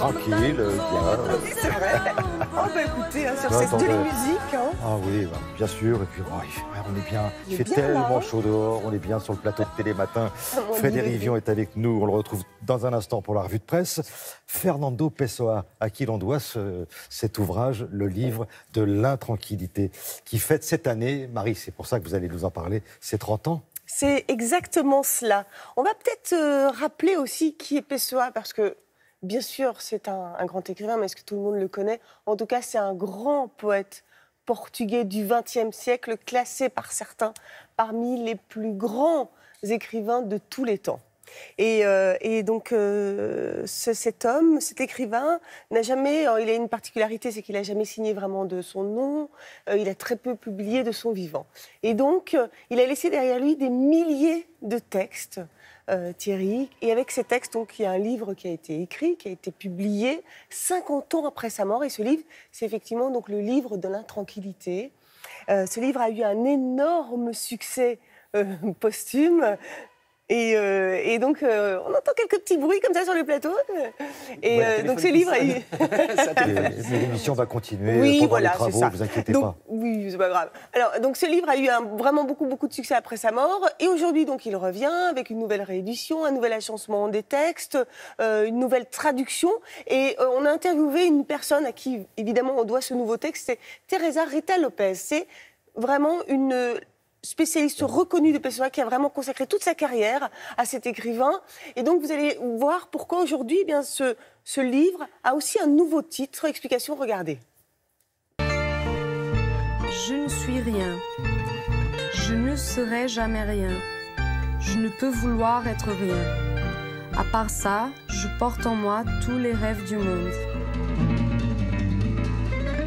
tranquille, bien. Oui, c'est vrai. Oh, bah écoutez, hein, sur Ouais, cette de la attendez. musique. Hein. Ah oui, bah, bien sûr. Et puis, oh, on est bien. Il fait bien, tellement là, hein. chaud dehors. On est bien sur le plateau de Télématin. Mon Frédéric Dieu. Vion est avec nous. On le retrouve dans un instant pour la revue de presse. Fernando Pessoa, à qui l'on doit cet ouvrage, le livre de l'intranquillité, qui fête cette année, Marie, c'est pour ça que vous allez nous en parler, c'est 30 ans. C'est exactement cela. On va peut-être rappeler aussi qui est Pessoa, parce que, bien sûr, c'est un grand écrivain, mais est-ce que tout le monde le connaît? En tout cas, c'est un grand poète portugais du XXe siècle, classé par certains parmi les plus grands écrivains de tous les temps. Et donc, cet homme, cet écrivain, n'a jamais... Il a une particularité, c'est qu'il n'a jamais signé vraiment de son nom. Il a très peu publié de son vivant. Et donc, il a laissé derrière lui des milliers de textes, Thierry. Et avec ces textes, donc, il y a un livre qui a été écrit, qui a été publié 50 ans après sa mort. Et ce livre, c'est effectivement donc, le livre de l'intranquillité. Ce livre a eu un énorme succès posthume. Et donc, on entend quelques petits bruits comme ça sur le plateau. Et donc, ce livre a eu... Mais l'émission va continuer Oui, pendant voilà, les travaux, c'est ça. vous inquiétez Donc, pas. oui, c'est pas grave. Alors, donc, ce livre a eu vraiment beaucoup de succès après sa mort. Et aujourd'hui, donc, il revient avec une nouvelle réédition, un nouvel agencement des textes, une nouvelle traduction. Et on a interviewé une personne à qui, évidemment, on doit ce nouveau texte. C'est Teresa Rita Lopez. C'est vraiment une spécialiste reconnue de Pessoa qui a vraiment consacré toute sa carrière à cet écrivain. Et donc, vous allez voir pourquoi aujourd'hui, eh bien, ce livre a aussi un nouveau titre. Explication, regardez. Je ne suis rien. Je ne serai jamais rien. Je ne peux vouloir être rien. À part ça, je porte en moi tous les rêves du monde.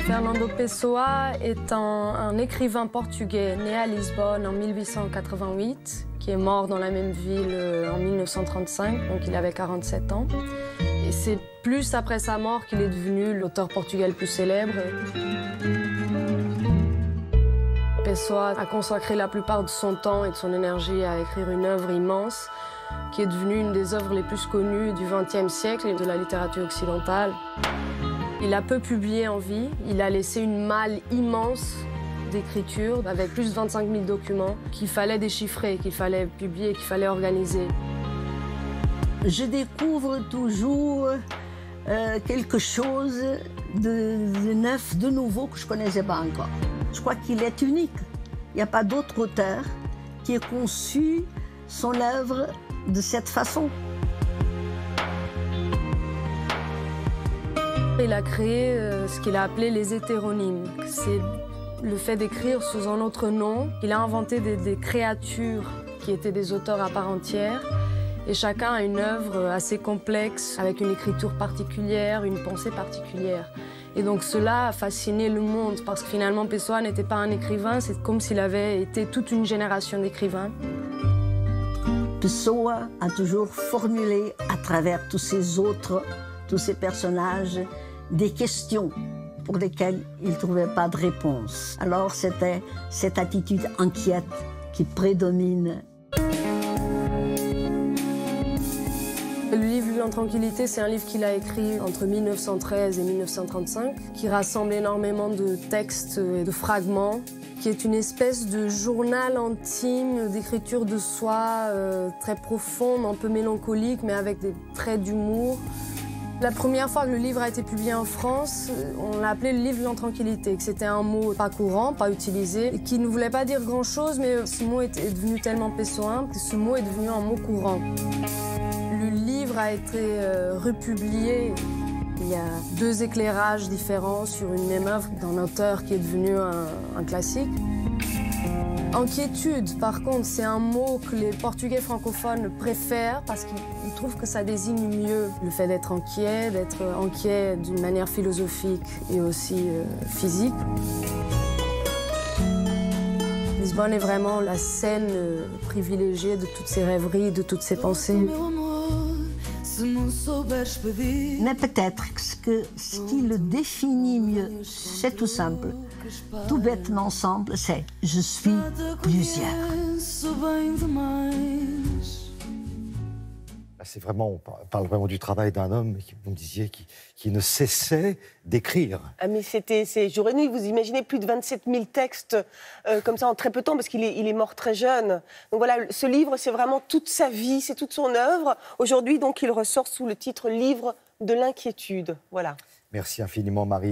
Fernando Pessoa est un écrivain portugais né à Lisbonne en 1888, qui est mort dans la même ville en 1935, donc il avait 47 ans. Et c'est plus après sa mort qu'il est devenu l'auteur portugais le plus célèbre. Pessoa a consacré la plupart de son temps et de son énergie à écrire une œuvre immense, qui est devenue une des œuvres les plus connues du XXe siècle et de la littérature occidentale. Il a peu publié en vie, il a laissé une malle immense d'écriture avec plus de 25 000 documents qu'il fallait déchiffrer, qu'il fallait publier, qu'il fallait organiser. Je découvre toujours quelque chose de neuf, de nouveau que je ne connaissais pas encore. Je crois qu'il est unique. Il n'y a pas d'autre auteur qui ait conçu son œuvre de cette façon. Il a créé ce qu'il a appelé les hétéronymes. C'est le fait d'écrire sous un autre nom. Il a inventé des créatures qui étaient des auteurs à part entière. Et chacun a une œuvre assez complexe, avec une écriture particulière, une pensée particulière. Et donc cela a fasciné le monde, parce que finalement Pessoa n'était pas un écrivain, c'est comme s'il avait été toute une génération d'écrivains. Pessoa a toujours formulé à travers tous ces personnages, des questions pour lesquelles il ne trouvait pas de réponse. Alors c'était cette attitude inquiète qui prédomine. Le livre L'intranquillité, c'est un livre qu'il a écrit entre 1913 et 1935, qui rassemble énormément de textes et de fragments, qui est une espèce de journal intime d'écriture de soi très profonde, un peu mélancolique, mais avec des traits d'humour. La première fois que le livre a été publié en France, on l'a appelé le livre de l'intranquillité, que c'était un mot pas courant, pas utilisé, et qui ne voulait pas dire grand-chose, mais ce mot est devenu tellement pessoin que ce mot est devenu un mot courant. Le livre a été republié. Il y a deux éclairages différents sur une même œuvre d'un auteur qui est devenu un classique. Inquiétude, par contre, c'est un mot que les Portugais francophones préfèrent parce qu'ils trouvent que ça désigne mieux le fait d'être inquiet d'une manière philosophique et aussi physique. Lisbonne est vraiment la scène privilégiée de toutes ces rêveries, de toutes ces pensées. Mais peut-être que ce qui le définit mieux, c'est tout simple. Tout bêtement simple, c'est « je suis plusieurs ». C'est vraiment, on parle vraiment du travail d'un homme, vous me disiez, qui ne cessait d'écrire. Ah mais c'est jour et nuit, vous imaginez plus de 27 000 textes comme ça en très peu de temps, parce qu'il est mort très jeune. Donc voilà, ce livre, c'est vraiment toute sa vie, c'est toute son œuvre. Aujourd'hui, donc, il ressort sous le titre « Livre de l'inquiétude ». Voilà. Merci infiniment, Marie.